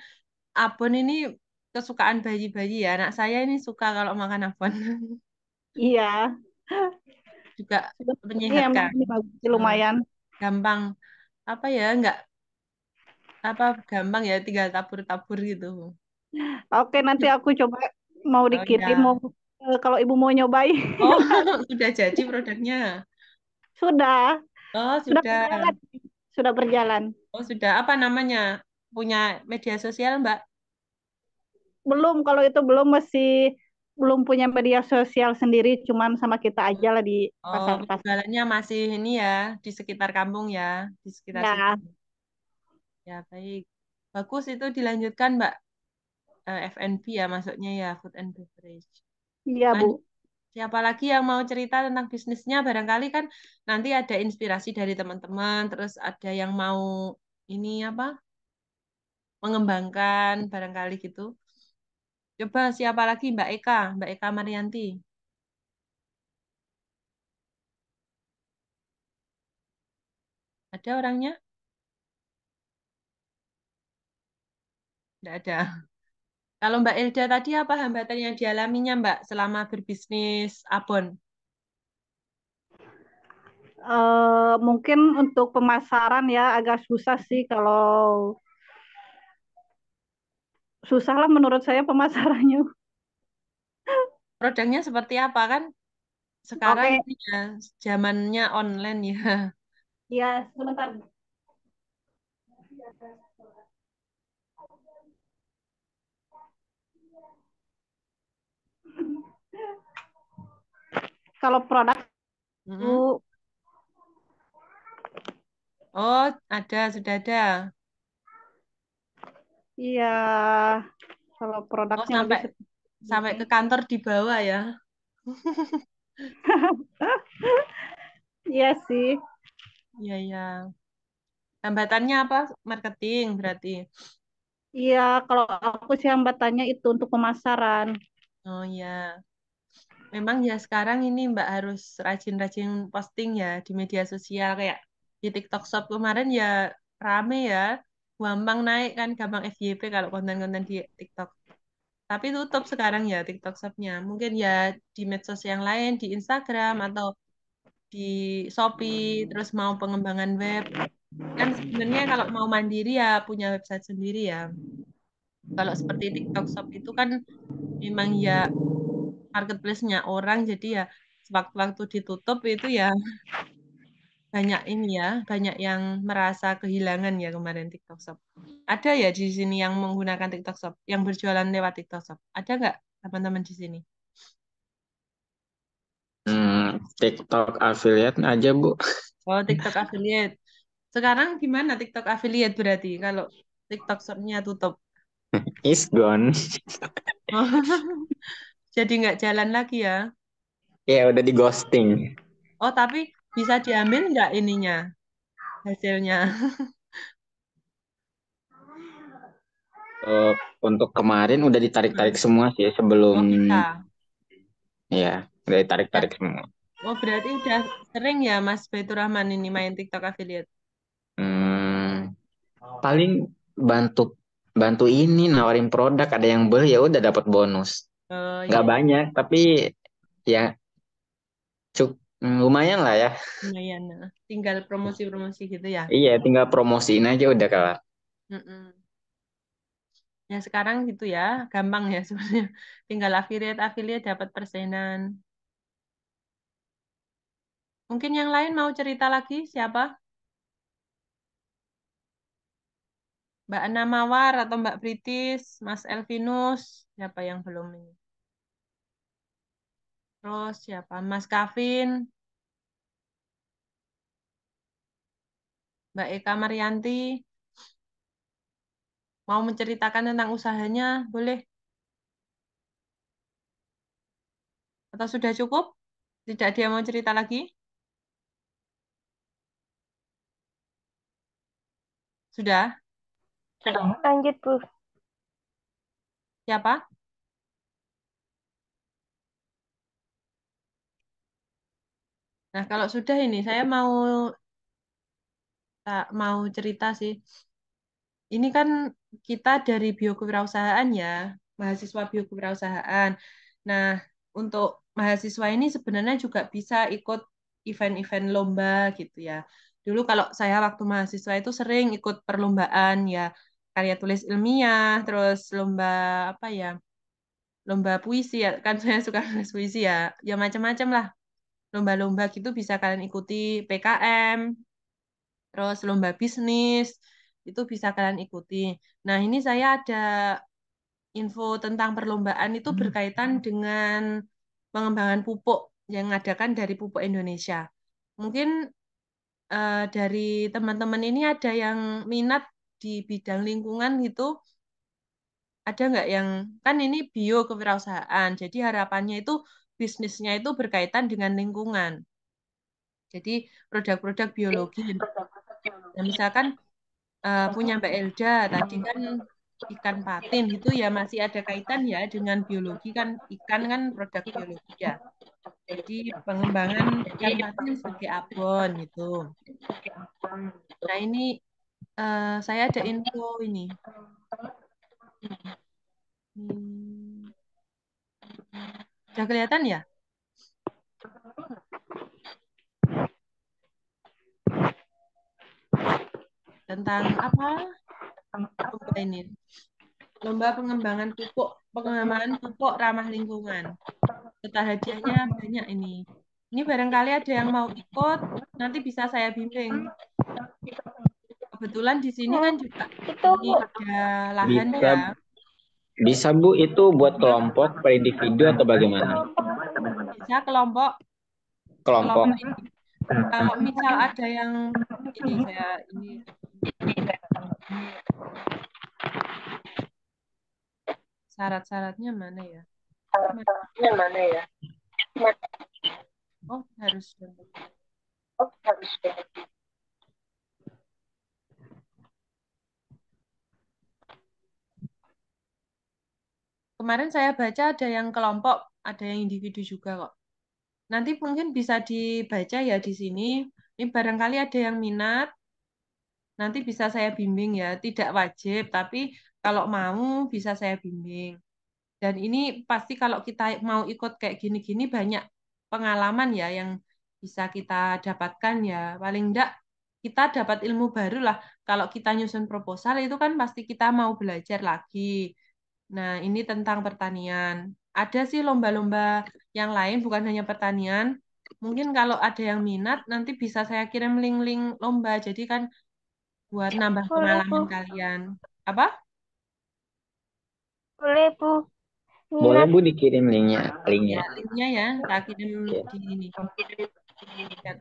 abon ini kesukaan bayi-bayi ya. Anak saya ini suka kalau makan abon. iya. Juga Iya, emang menyehatkan. ini bagus sih, Eh, lumayan. gampang apa ya? Nggak apa gampang ya tinggal tabur-tabur gitu. Oke, nanti aku coba mau Oh dikirim, ya. mau kalau ibu mau nyobain. Oh, sudah jadi produknya. Sudah, Oh, sudah sudah. berjalan, sudah berjalan. Oh, sudah. Apa namanya? Punya media sosial, Mbak? Belum, kalau itu belum, masih belum punya media sosial sendiri, cuman sama kita aja lah di Oh, pasar-pasar. penjualannya masih ini ya, di sekitar kampung ya, di sekitar situ. Ya, Ya, baik. Bagus itu dilanjutkan, Mbak. F&B ya, masuknya ya, food and beverage. iya Bu. Lanjut. Siapa lagi yang mau cerita tentang bisnisnya? Barangkali kan nanti ada inspirasi dari teman-teman, terus ada yang mau ini apa? Mengembangkan barangkali gitu. Coba siapa lagi? Mbak Eka Marianti. Ada orangnya? Tidak ada. Kalau Mbak Elda tadi apa hambatan yang dialaminya Mbak selama berbisnis abon? Mungkin untuk pemasaran ya agak susah sih, kalau susah lah menurut saya pemasarannya. Produknya seperti apa kan? Sekarang Oke, ini ya zamannya online ya. ya sebentar. Kalau produk Mm-mm. itu, Oh, sudah ada. iya, kalau Oh, produknya lebih sampai seperti sampai ini. ke kantor dibawa ya. Iya sih. Iya, iya. Hambatannya apa? Marketing berarti. Iya, kalau aku sih hambatannya itu untuk pemasaran. Oh ya. Memang ya sekarang ini Mbak harus rajin-rajin posting ya di media sosial kayak di TikTok Shop kemarin ya rame ya. Gampang naik kan, gampang FYP kalau konten-konten di TikTok. Tapi tutup sekarang ya TikTok Shop-nya. Mungkin ya di medsos yang lain, di Instagram atau di Shopee, terus mau pengembangan web. Kan sebenarnya kalau mau mandiri ya punya website sendiri ya. Kalau seperti TikTok Shop itu kan memang ya marketplace-nya orang, jadi ya sewaktu-waktu ditutup itu ya banyak ini ya, banyak yang merasa kehilangan ya kemarin TikTok Shop. Ada ya di sini yang menggunakan TikTok Shop, yang berjualan lewat TikTok Shop. Ada nggak teman-teman di sini? TikTok affiliate aja, Bu. Oh, TikTok affiliate. Sekarang gimana TikTok affiliate berarti kalau TikTok Shop-nya tutup? Is gone. Jadi nggak jalan lagi ya. Ya, udah di ghosting. Oh, tapi bisa diambil nggak ininya, hasilnya? Eh, untuk kemarin udah ditarik-tarik semua sih sebelum, Oh, bisa. ya, udah Ya. ditarik-tarik semua. Oh, berarti udah sering ya Mas Baitur Rahman ini main TikTok affiliate. Hmm, paling bantu bantu ini nawarin produk, ada yang beli ya udah dapat bonus. Oh Nggak iya, banyak tapi ya lumayan lah ya. lumayan. Nah. Tinggal promosi-promosi gitu ya. Iya, tinggal promosiin aja udah kelar. Mm-mm. Ya sekarang gitu ya, gampang ya sebenarnya. Tinggal affiliate-affiliate dapat persenan. Mungkin yang lain mau cerita lagi, siapa? Mbak Ana Mawar atau Mbak Pritis, Mas Elvinus, siapa yang belum ini? Terus siapa? Mas Kavin, Mbak Eka Marianti, mau menceritakan tentang usahanya, boleh? Atau sudah cukup? Tidak dia mau cerita lagi? Sudah? Lanjut, Bu. Siapa? Nah, kalau sudah ini, saya mau cerita sih. Ini kan kita dari biokewirausahaan ya, mahasiswa biokewirausahaan. Nah, untuk mahasiswa ini sebenarnya juga bisa ikut event-event lomba gitu ya. Dulu kalau saya waktu mahasiswa itu sering ikut perlombaan ya, karya tulis ilmiah, terus lomba apa ya, lomba puisi ya, kan saya suka nulis puisi ya, ya macam-macam lah. Lomba-lomba gitu bisa kalian ikuti PKM, terus lomba bisnis, itu bisa kalian ikuti. Nah, ini saya ada info tentang perlombaan itu berkaitan dengan pengembangan pupuk yang ngadakan dari Pupuk Indonesia. Mungkin dari teman-teman ini ada yang minat di bidang lingkungan gitu, ada nggak yang, kan ini bio kewirausahaan, jadi harapannya itu bisnisnya itu berkaitan dengan lingkungan. Jadi produk-produk biologi. Nah, misalkan punya Mbak Elda tadi kan ikan patin itu ya masih ada kaitan ya dengan biologi kan ikan kan produk biologi ya. Jadi pengembangan ikan patin sebagai abon gitu. Nah ini saya ada info ini. Hmm, udah kelihatan ya tentang apa lomba ini? Lomba pengembangan pupuk ramah lingkungan. Total hadiahnya banyak ini. Ini barangkali ada yang mau ikut, nanti bisa saya bimbing. Kebetulan di sini kan juga Itu ini ada lahan Bisa ya. bisa Bu itu buat kelompok per individu atau bagaimana? Bisa kelompok Kelompok. kelompok ini. Kalau misal ada yang ini saya ini syarat-syaratnya mana ya? mana ya? Oh, harus download. Kemarin saya baca ada yang kelompok, ada yang individu juga kok. Nanti mungkin bisa dibaca ya di sini. Ini barangkali ada yang minat, nanti bisa saya bimbing ya. Tidak wajib, tapi kalau mau bisa saya bimbing. Dan ini pasti kalau kita mau ikut kayak gini-gini banyak pengalaman ya yang bisa kita dapatkan ya. Paling enggak kita dapat ilmu baru lah. Kalau kita nyusun proposal itu kan pasti kita mau belajar lagi. Nah, ini tentang pertanian. Ada sih lomba-lomba yang lain, bukan hanya pertanian. Mungkin kalau ada yang minat, nanti bisa saya kirim link-link lomba. Jadi kan buat nambah Boleh, Bu. pengalaman kalian. Apa? Boleh, Bu. Boleh Minat. Bu dikirim linknya, Ya, linknya. linknya ya, tak kirim Ya. di ini. Chat.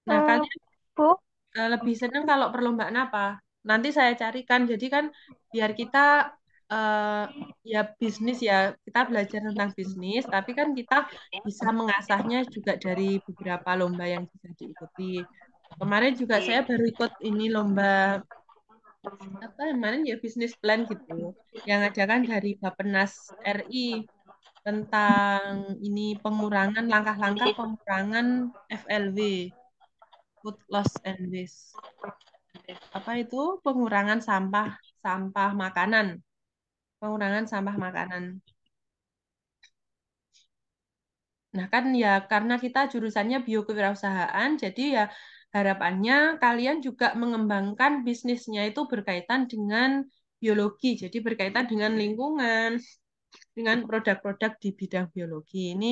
Nah, Hmm, kalian Bu, lebih senang kalau perlombaan apa? Nanti saya carikan. Jadi kan biar kita eh, ya bisnis ya, kita belajar tentang bisnis, tapi kan kita bisa mengasahnya juga dari beberapa lomba yang bisa diikuti. Kemarin juga saya baru ikut ini lomba apa kemarin ya bisnis plan gitu, yang ada kan dari Bappenas RI tentang ini pengurangan langkah-langkah pengurangan FLW, food loss and waste. Apa itu pengurangan sampah sampah makanan, pengurangan sampah makanan. Nah kan ya karena kita jurusannya biokewirausahaan, jadi ya harapannya kalian juga mengembangkan bisnisnya itu berkaitan dengan biologi, jadi berkaitan dengan lingkungan, dengan produk-produk di bidang biologi. Ini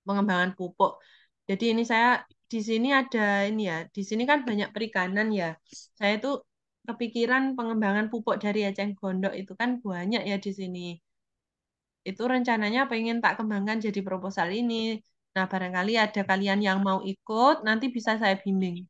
pengembangan pupuk. Jadi ini saya di sini ada ini ya, di sini kan banyak perikanan ya. Saya tuh kepikiran pengembangan pupuk dari eceng gondok itu kan banyak ya di sini. Itu rencananya pengen tak kembangkan jadi proposal ini. Nah, barangkali ada kalian yang mau ikut, nanti bisa saya bimbing.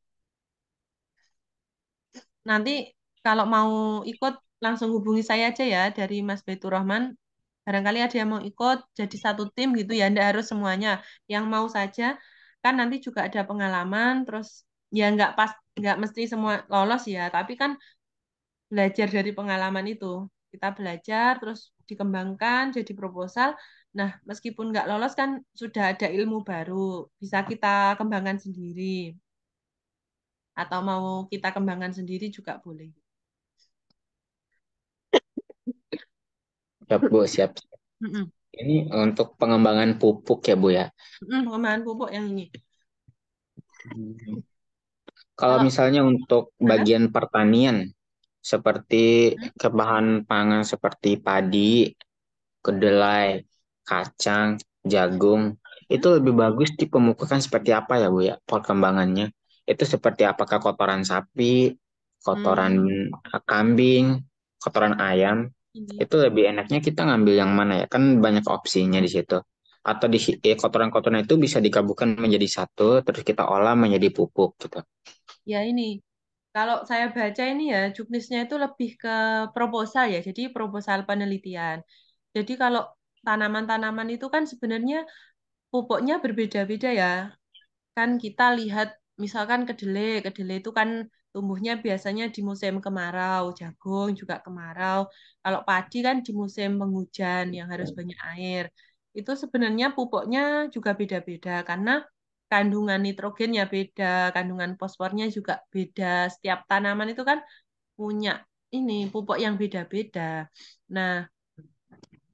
Nanti kalau mau ikut langsung hubungi saya aja ya dari Mas Baitur Rahman. Barangkali ada yang mau ikut jadi satu tim gitu ya, nggak harus semuanya. Yang mau saja, kan nanti juga ada pengalaman, terus ya nggak mesti semua lolos ya, tapi kan belajar dari pengalaman itu. Kita belajar, terus dikembangkan jadi proposal. Nah, meskipun nggak lolos kan sudah ada ilmu baru, bisa kita kembangkan sendiri. Atau mau kita kembangkan sendiri juga boleh. Siap, Bu, siap. Mm-mm. Ini untuk pengembangan pupuk ya, Bu ya. Pengembangan pupuk yang ini. Kalau Kalau misalnya untuk bagian pertanian, seperti kebahan pangan seperti padi, kedelai, kacang, jagung, itu lebih bagus dipemupukan seperti apa ya, Bu ya, perkembangannya? Itu seperti apakah kotoran sapi, kotoran kambing, kotoran ayam, ini. itu lebih enaknya kita ngambil yang mana ya? Kan banyak opsinya di situ. Atau kotoran-kotoran itu bisa digabungkan menjadi satu, terus kita olah menjadi pupuk gitu. Ya ini, kalau saya baca ini ya, juknisnya itu lebih ke proposal ya, jadi proposal penelitian. Jadi kalau tanaman-tanaman itu kan sebenarnya pupuknya berbeda-beda ya. Kan kita lihat misalkan kedelai, kedelai itu kan tumbuhnya biasanya di musim kemarau, jagung juga kemarau. Kalau padi kan di musim penghujan yang harus banyak air. Itu sebenarnya pupuknya juga beda-beda karena kandungan nitrogennya beda, kandungan fosfornya juga beda. Setiap tanaman itu kan punya ini pupuk yang beda-beda. Nah,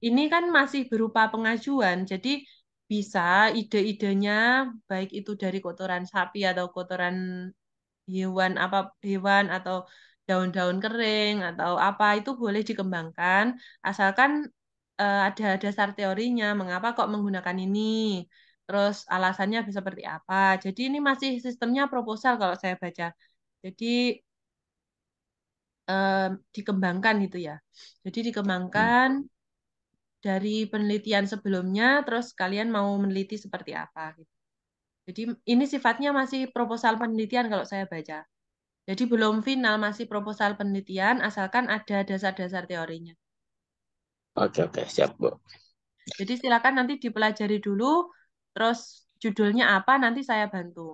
ini kan masih berupa pengajuan, jadi bisa ide-idenya baik itu dari kotoran sapi atau kotoran hewan atau daun-daun kering atau apa itu boleh dikembangkan asalkan ada dasar teorinya mengapa kok menggunakan ini. Terus alasannya seperti apa. Jadi ini masih sistemnya proposal kalau saya baca. Jadi dikembangkan gitu ya. Jadi dikembangkan dari penelitian sebelumnya, terus kalian mau meneliti seperti apa gitu. Jadi ini sifatnya masih proposal penelitian kalau saya baca. Jadi belum final, masih proposal penelitian, asalkan ada dasar-dasar teorinya. Oke, oke, siap, Bu. Jadi silakan nanti dipelajari dulu, terus judulnya apa nanti saya bantu.